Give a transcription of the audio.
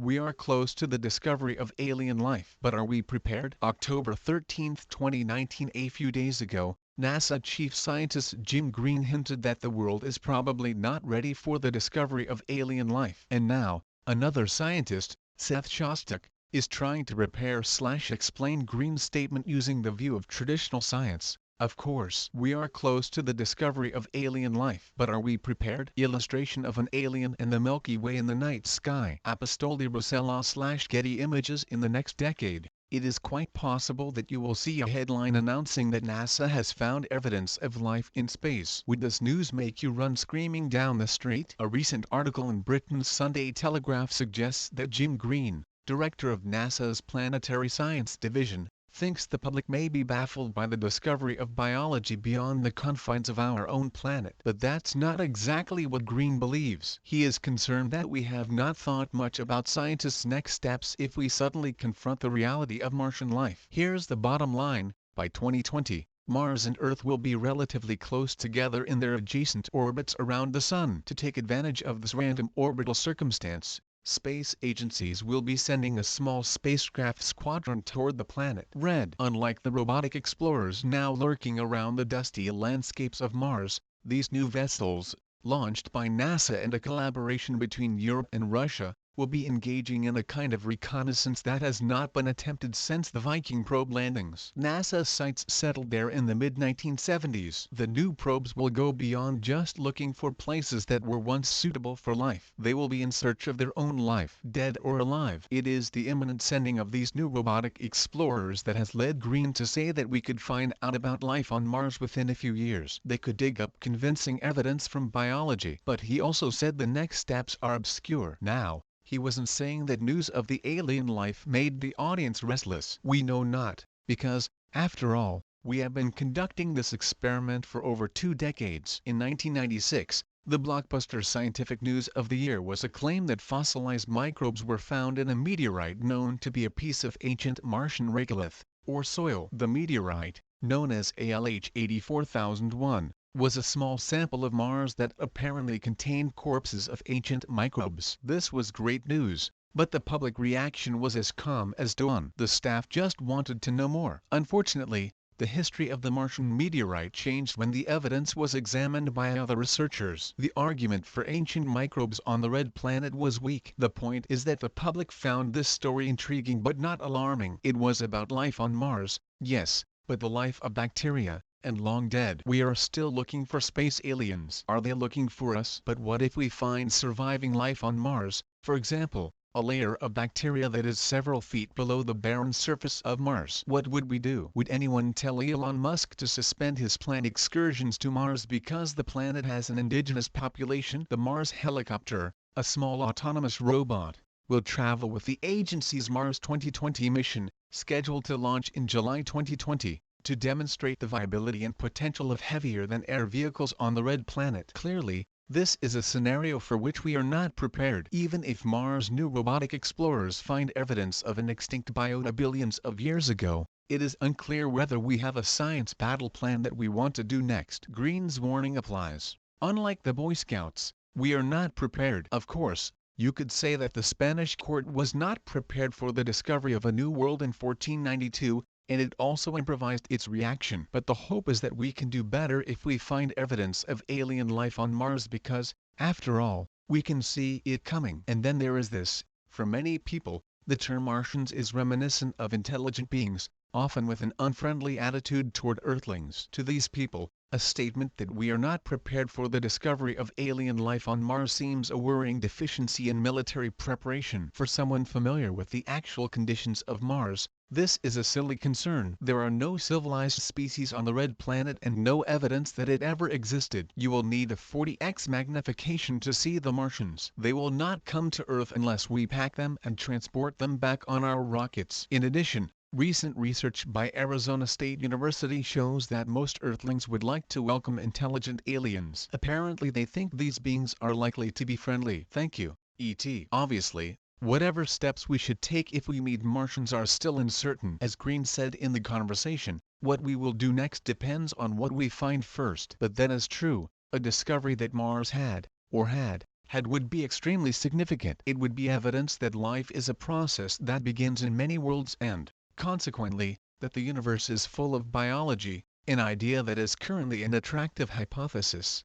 We are close to the discovery of alien life. But are we prepared? October 13, 2019. A few days ago, NASA chief scientist Jim Green hinted that the world is probably not ready for the discovery of alien life. And now, another scientist, Seth Shostak, is trying to repair/explain Green's statement using the view of traditional science. Of course, we are close to the discovery of alien life. But are we prepared? Illustration of an alien and the Milky Way in the night sky. Apostoli Rosella/Getty Images. In the next decade, it is quite possible that you will see a headline announcing that NASA has found evidence of life in space. Would this news make you run screaming down the street? A recent article in Britain's Sunday Telegraph suggests that Jim Green, director of NASA's Planetary Science Division, thinks the public may be baffled by the discovery of biology beyond the confines of our own planet. But that's not exactly what Green believes. He is concerned that we have not thought much about scientists' next steps if we suddenly confront the reality of Martian life. Here's the bottom line: by 2020, Mars and Earth will be relatively close together in their adjacent orbits around the Sun. To take advantage of this random orbital circumstance, space agencies will be sending a small spacecraft squadron toward the planet Red. Unlike the robotic explorers now lurking around the dusty landscapes of Mars, these new vessels, launched by NASA and a collaboration between Europe and Russia, will be engaging in a kind of reconnaissance that has not been attempted since the Viking probe landings. NASA's sights settled there in the mid-1970s. The new probes will go beyond just looking for places that were once suitable for life. They will be in search of their own life, dead or alive. It is the imminent sending of these new robotic explorers that has led Green to say that we could find out about life on Mars within a few years. They could dig up convincing evidence from biology. But he also said the next steps are obscure. Now, he wasn't saying that news of the alien life made the audience restless. We know not, because, after all, we have been conducting this experiment for over 2 decades. In 1996, the blockbuster scientific news of the year was a claim that fossilized microbes were found in a meteorite known to be a piece of ancient Martian regolith, or soil. The meteorite, known as ALH 84001, was a small sample of Mars that apparently contained corpses of ancient microbes. This was great news, but the public reaction was as calm as dawn. The staff just wanted to know more. Unfortunately, the history of the Martian meteorite changed when the evidence was examined by other researchers. The argument for ancient microbes on the red planet was weak. The point is that the public found this story intriguing but not alarming. It was about life on Mars, yes, but the life of bacteria, and long dead. We are still looking for space aliens. Are they looking for us? But what if we find surviving life on Mars, for example, a layer of bacteria that is several feet below the barren surface of Mars? What would we do? Would anyone tell Elon Musk to suspend his planned excursions to Mars because the planet has an indigenous population? The Mars Helicopter, a small autonomous robot, will travel with the agency's Mars 2020 mission, scheduled to launch in July 2020. To demonstrate the viability and potential of heavier-than-air vehicles on the red planet. Clearly, this is a scenario for which we are not prepared. Even if Mars' new robotic explorers find evidence of an extinct biota billions of years ago, it is unclear whether we have a science battle plan that we want to do next. Green's warning applies. Unlike the Boy Scouts, we are not prepared. Of course, you could say that the Spanish court was not prepared for the discovery of a new world in 1492, and it also improvised its reaction. But the hope is that we can do better if we find evidence of alien life on Mars because, after all, we can see it coming. And then there is this: for many people, the term Martians is reminiscent of intelligent beings, often with an unfriendly attitude toward Earthlings. To these people, a statement that we are not prepared for the discovery of alien life on Mars seems a worrying deficiency in military preparation. For someone familiar with the actual conditions of Mars, this is a silly concern. There are no civilized species on the red planet and no evidence that it ever existed. You will need a 40x magnification to see the Martians. They will not come to Earth unless we pack them and transport them back on our rockets. In addition, recent research by Arizona State University shows that most Earthlings would like to welcome intelligent aliens. Apparently they think these beings are likely to be friendly. Thank you, E.T. Obviously, whatever steps we should take if we meet Martians are still uncertain. As Green said in the conversation, what we will do next depends on what we find first. But that is true. A discovery that Mars had had would be extremely significant. It would be evidence that life is a process that begins in many worlds and, consequently, that the universe is full of biology, an idea that is currently an attractive hypothesis.